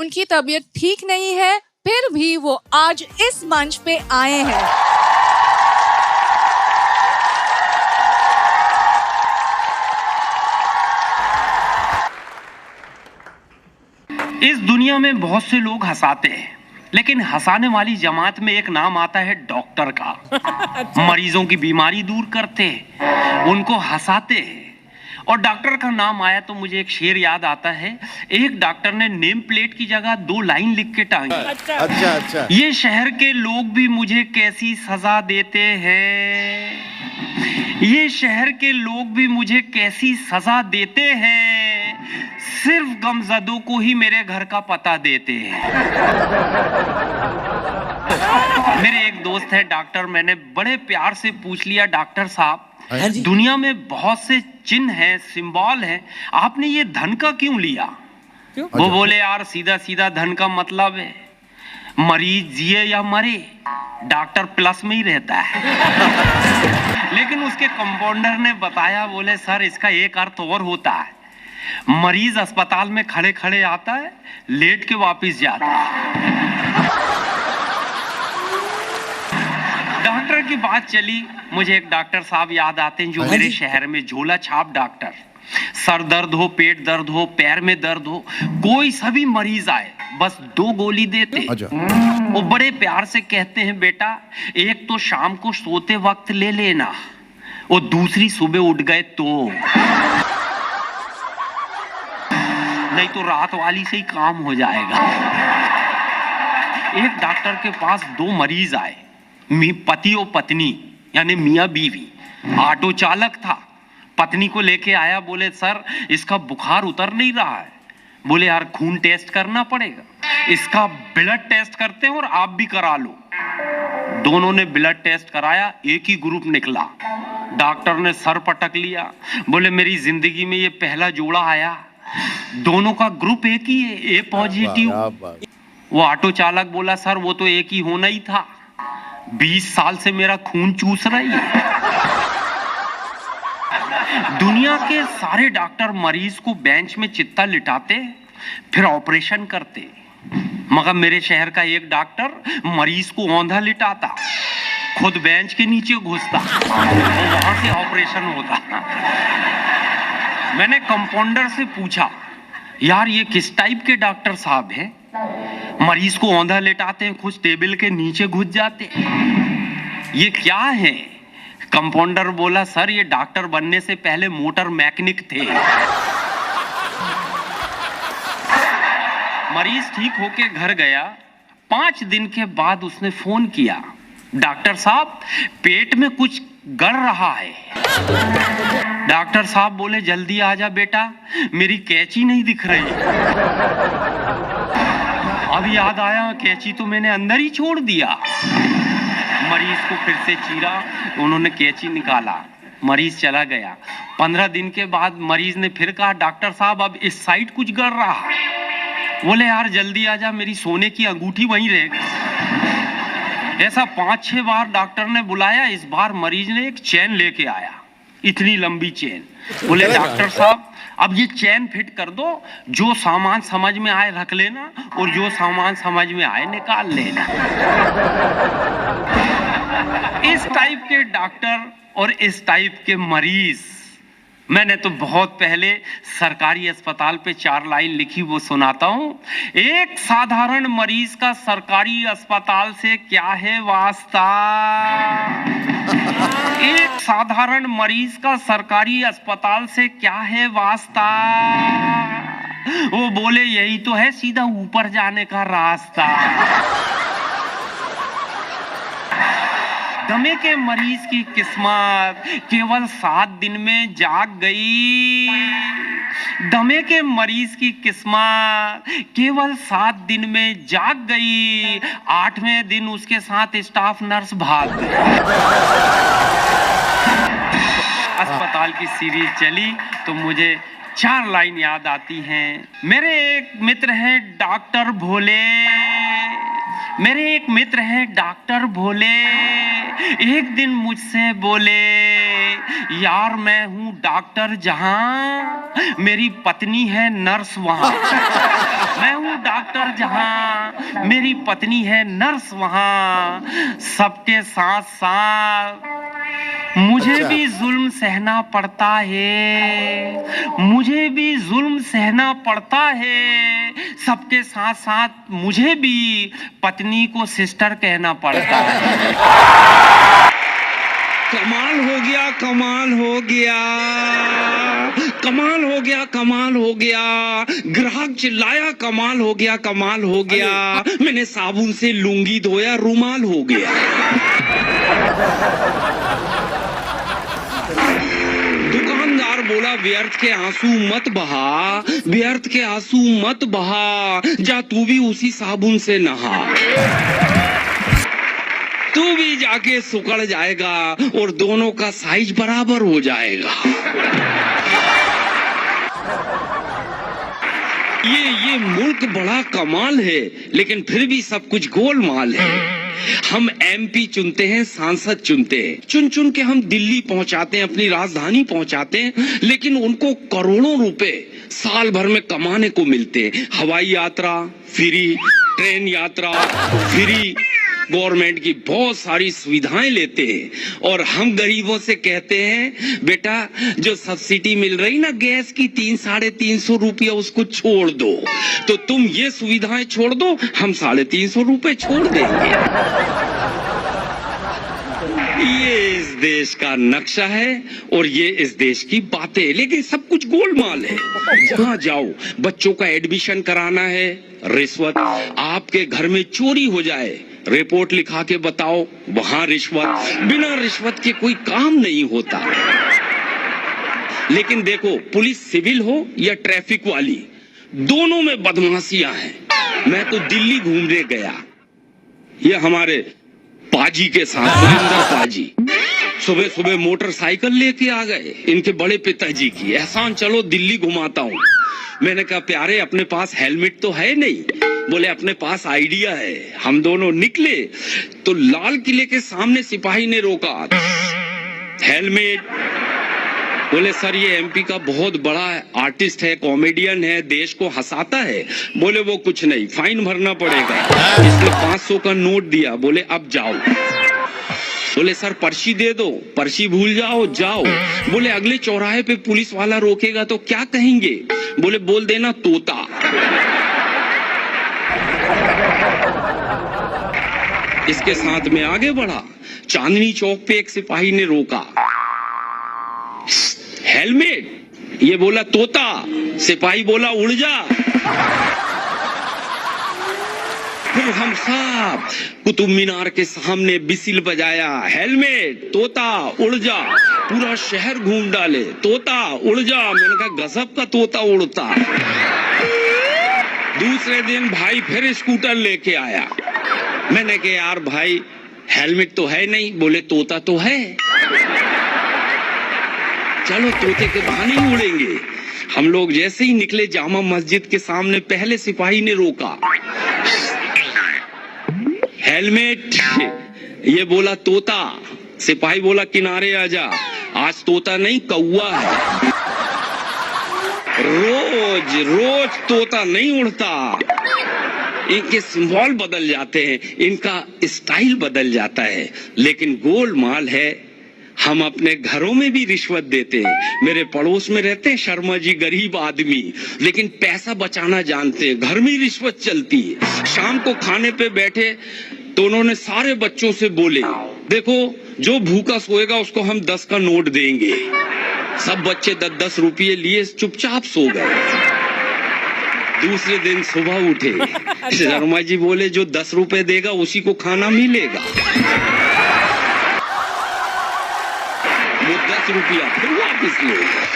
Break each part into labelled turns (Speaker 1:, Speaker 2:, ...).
Speaker 1: उनकी तबीयत ठीक नहीं है, फिर भी वो आज इस मंच पे आए हैं।
Speaker 2: इस दुनिया में बहुत से लोग हंसाते हैं, लेकिन हंसाने वाली जमात में एक नाम आता है डॉक्टर का। मरीजों की बीमारी दूर करते हैं, उनको हंसाते हैं। और डॉक्टर का नाम आया तो मुझे एक शेर याद आता है। एक डॉक्टर ने नेम प्लेट की जगह 2 लाइन लिख के टांगी।
Speaker 3: अच्छा।
Speaker 2: ये शहर के लोग भी मुझे कैसी सजा देते हैं, ये शहर के लोग भी मुझे कैसी सजा देते हैं, सिर्फ गमजदों को ही मेरे घर का पता देते हैं। मेरे एक दोस्त है डॉक्टर, मैंने बड़े प्यार से पूछ लिया, डॉक्टर साहब दुनिया में बहुत से चिन्ह हैं, सिंबल हैं, आपने ये धन का क्यों लिया? वो बोले यार सीधा सीधा धन का मतलब है मरीज जिए या मरे, डॉक्टर प्लस में ही रहता है। लेकिन उसके कंपाउंडर ने बताया, बोले सर इसका एक अर्थ और होता है, मरीज अस्पताल में खड़े खड़े आता है, लेट के वापस जाता है। डॉक्टर की बात चली, मुझे एक डॉक्टर साहब याद आते हैं जो मेरे शहर में, झोला छाप डॉक्टर। सर दर्द हो, पेट दर्द हो, पैर में दर्द हो, कोई सभी मरीज आए बस 2 गोली देते। वो बड़े प्यार से कहते हैं बेटा एक तो शाम को सोते वक्त ले लेना, वो दूसरी सुबह उठ गए तो, नहीं तो रात वाली से ही काम हो जाएगा। एक डॉक्टर के पास 2 मरीज आए, पति और पत्नी यानी मियां बीवी। ऑटो चालक था, पत्नी को लेके आया, बोले सर इसका बुखार उतर नहीं रहा है। बोले यार खून टेस्ट करना पड़ेगा, इसका ब्लड टेस्ट करते हैं और आप भी करा लो। दोनों ने ब्लड टेस्ट कराया, एक ही ग्रुप निकला। डॉक्टर ने सर पटक लिया, बोले मेरी जिंदगी में ये पहला जोड़ा आया, दोनों का ग्रुप एक ही है, ए पॉजिटिव। वो ऑटो चालक बोला सर वो तो एक ही होना ही था, 20 साल से मेरा खून चूस रही है। दुनिया के सारे डॉक्टर मरीज को बेंच में चित्ता लिटाते, फिर ऑपरेशन करते, मगर मेरे शहर का एक डॉक्टर मरीज को औंधा लिटाता, खुद बेंच के नीचे घुसता और वहां से ऑपरेशन होता। मैंने कंपाउंडर से पूछा यार ये किस टाइप के डॉक्टर साहब हैं, मरीज को औंधा लेटाते हैं, खुद टेबल के नीचे घुस जाते, ये क्या है? कंपाउंडर बोला सर ये डॉक्टर बनने से पहले मोटर मैकेनिक थे। मरीज ठीक होके घर गया, 5 दिन के बाद उसने फोन किया, डॉक्टर साहब पेट में कुछ गड़ रहा है। डॉक्टर साहब बोले जल्दी आ जा बेटा, मेरी कैंची नहीं दिख रही। अब याद आया कैंची तो मैंने अंदर ही छोड़ दिया। मरीज को फिर से चीरा, उन्होंने कैंची निकाला, मरीज चला गया। 15 दिन के बाद मरीज ने फिर कहा डॉक्टर साहब अब इस साइड कुछ गड़ रहा है। बोले यार जल्दी आ जा, मेरी सोने की अंगूठी वहीं रह गई। ऐसा 5-6 बार डॉक्टर ने बुलाया, इस बार मरीज ने एक चैन लेके आया, इतनी लंबी चैन। बोले डॉक्टर साहब अब ये चैन फिट कर दो, जो सामान समझ में आए रख लेना और जो सामान समझ में आए निकाल लेना। इस टाइप के डॉक्टर और इस टाइप के मरीज, मैंने तो बहुत पहले सरकारी अस्पताल पे 4 लाइन लिखी, वो सुनाता हूं। एक साधारण मरीज का सरकारी अस्पताल से क्या है वास्ता, एक साधारण मरीज का सरकारी अस्पताल से क्या है वास्ता, वो बोले यही तो है सीधा ऊपर जाने का रास्ता। दमे के मरीज की किस्मत केवल 7 दिन में जाग गई, दमे के मरीज की किस्मत केवल 7 दिन में जाग गई, 8वें दिन उसके साथ स्टाफ नर्स भाग गई। अस्पताल की सीरीज चली तो मुझे 4 लाइन याद आती हैं। मेरे एक मित्र हैं डॉक्टर भोले, मेरे एक मित्र हैं डॉक्टर भोले, एक दिन मुझसे बोले यार मैं हूँ डॉक्टर जहां मेरी पत्नी है नर्स वहां। मैं हूँ डॉक्टर जहां मेरी पत्नी है नर्स वहां। सबके साथ साथ मुझे भी जुल्म सहना पड़ता है, मुझे भी जुल्म सहना पड़ता है। सबके साथ साथ मुझे भी पत्नी को सिस्टर कहना पड़ता है।
Speaker 3: कमाल हो गया, कमाल हो गया, कमाल हो गया, कमाल हो गया। ग्राहक चिल्लाया कमाल हो गया, कमाल हो गया। मैंने साबुन से लुंगी धोया, रुमाल हो गया। दुकानदार बोला व्यर्थ के आंसू मत बहा, व्यर्थ के आंसू मत बहा, जा तू भी उसी साबुन से नहा। तू भी जाके सुकड़ जाएगा और दोनों का साइज बराबर हो जाएगा। ये मुल्क बड़ा कमाल है, लेकिन फिर भी सब कुछ गोलमाल है। हम एमपी चुनते हैं, सांसद चुनते हैं, चुन चुन के हम दिल्ली पहुंचाते हैं, अपनी राजधानी पहुंचाते हैं, लेकिन उनको करोड़ों रुपए साल भर में कमाने को मिलते हैं। हवाई यात्रा फ्री, ट्रेन यात्रा फ्री, गवर्नमेंट की बहुत सारी सुविधाएं लेते हैं। और हम गरीबों से कहते हैं बेटा जो सब्सिडी मिल रही ना गैस की 300-350 रुपया उसको छोड़ दो। तो तुम ये सुविधाएं छोड़ दो, हम 350 रुपए छोड़ देंगे। ये इस देश का नक्शा है और ये इस देश की बातें, लेकिन सब कुछ गोलमाल है। जहां जाओ, बच्चों का एडमिशन कराना है रिश्वत, आपके घर में चोरी हो जाए रिपोर्ट लिखा के बताओ, वहां रिश्वत। बिना रिश्वत के कोई काम नहीं होता। लेकिन देखो, पुलिस सिविल हो या ट्रैफिक वाली, दोनों में बदमाशियां हैं। मैं तो दिल्ली घूमने गया, ये हमारे पाजी के साथ, सुरेंद्र पाजी सुबह सुबह मोटरसाइकिल लेके आ गए, इनके बड़े पिताजी की। एहसान चलो दिल्ली घुमाता हूँ। मैंने कहा प्यारे अपने पास हेलमेट तो है नहीं? बोले अपने पास आइडिया है। हम दोनों निकले तो लाल किले के सामने सिपाही ने रोका, हेलमेट। बोले सर ये एमपी का बहुत बड़ा आर्टिस्ट है, कॉमेडियन है, देश को हंसाता है। बोले वो कुछ नहीं, फाइन भरना पड़ेगा। इसने 500 का नोट दिया। बोले अब जाओ। बोले सर पर्ची दे दो। पर्ची भूल जाओ, जाओ। बोले अगले चौराहे पे पुलिस वाला रोकेगा तो क्या कहेंगे? बोले बोल देना तोता। इसके साथ में आगे बढ़ा, चांदनी चौक पे एक सिपाही ने रोका, हेलमेट। ये बोला तोता। सिपाही बोला उड़ जा। फिर हम सब कुतुब मीनार के सामने बिसिल बजाया, हेलमेट, तोता उड़ जा। पूरा शहर घूम डाले, तोता उड़ जा। मैंने कहा गजब का तोता उड़ता। दूसरे दिन भाई फिर स्कूटर लेके आया। मैंने कहा यार भाई हेलमेट तो है नहीं। बोले तोता तो है, चलो तोते के बहाने ही उड़ेंगे। हम लोग जैसे ही निकले जामा मस्जिद के सामने, पहले सिपाही ने रोका, हेलमेट। ये बोला तोता। सिपाही बोला किनारे आ जा, आज तोता नहीं कौवा है। रोज रोज तोता नहीं उड़ता। इनके सिंबल बदल जाते हैं, इनका स्टाइल बदल जाता है, लेकिन गोलमाल है हम अपने घरों में भी रिश्वत देते हैं। मेरे पड़ोस में रहते हैं शर्मा जी, गरीब आदमी, लेकिन पैसा बचाना जानते हैं। घर में रिश्वत चलती है। शाम को खाने पे बैठे तो उन्होंने सारे बच्चों से बोले देखो जो भूखा सोएगा उसको हम 10 का नोट देंगे। सब बच्चे 10-10 रुपये लिए चुपचाप सो गए। दूसरे दिन सुबह उठे, शर्मा जी बोले जो 10 रुपए देगा उसी को खाना मिलेगा। वो 10 रुपया फिर वापिस ले।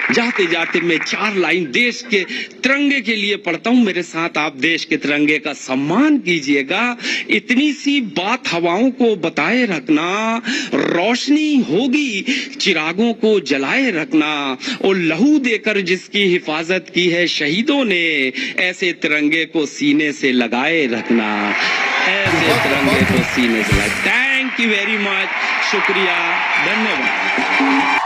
Speaker 3: जाते जाते मैं 4 लाइन देश के तिरंगे के लिए पढ़ता हूँ। मेरे साथ आप देश के तिरंगे का सम्मान कीजिएगा। इतनी सी बात हवाओं को बताए रखना, रोशनी होगी चिरागों को जलाए रखना। और लहू देकर जिसकी हिफाजत की है शहीदों ने, ऐसे तिरंगे को सीने से लगाए रखना। ऐसे तिरंगे को सीने से लगाए। Thank thank you very much, शुक्रिया, धन्यवाद।